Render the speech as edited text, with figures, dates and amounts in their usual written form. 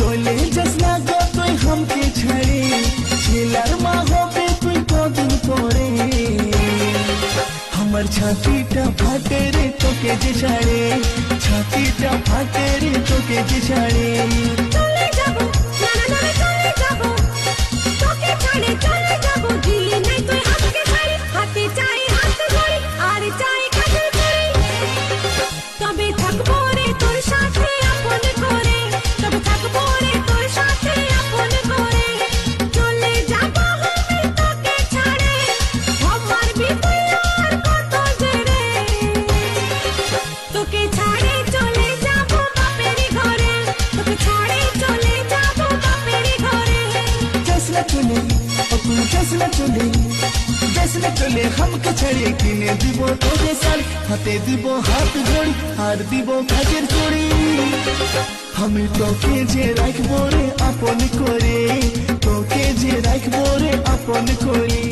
চলে যাস না গো তুই হামকে ছাড়ে, ছেলার মা হবে তুই কদিন পরে। আমার ছাতিটা ফাটে রে তোকে যে ছাড়ে, ছাতিটা ফাটে রে তোকে যে ছাড়ে। চলে যাবো না না না চলে যাবো, তোকে ছাড়ে চলে যাবো, দিলি নাই তুই হাতকে ছাড়ি, হাতে চাই হাত ধরি আর চাই কাছে ধরি। তবে থাকবো রে তোর সাথে আপন করে, তবে থাকবো রে তোর সাথে আপন করে। চলে যাবো আমি তোকে ছাড়ে, আমার বিপুল আর কত জেরে। তোকে ছাড়ে চলে যাবো বাপের ঘরে, তোকে ছাড়ে চলে যাবো বাপের ঘরে। যাস না চলে ও তুই যাস না চলে, যাস না চলে হামকে ছাড়ে, কিনে দিব তোকে শাড়ি, হাতে দিব হাত ঘড়ি আর দিব কাজের চড়ি। আমি তোকে যে রাখবো রে আপন করে, তোকে যে রাখবো রে আপন করে।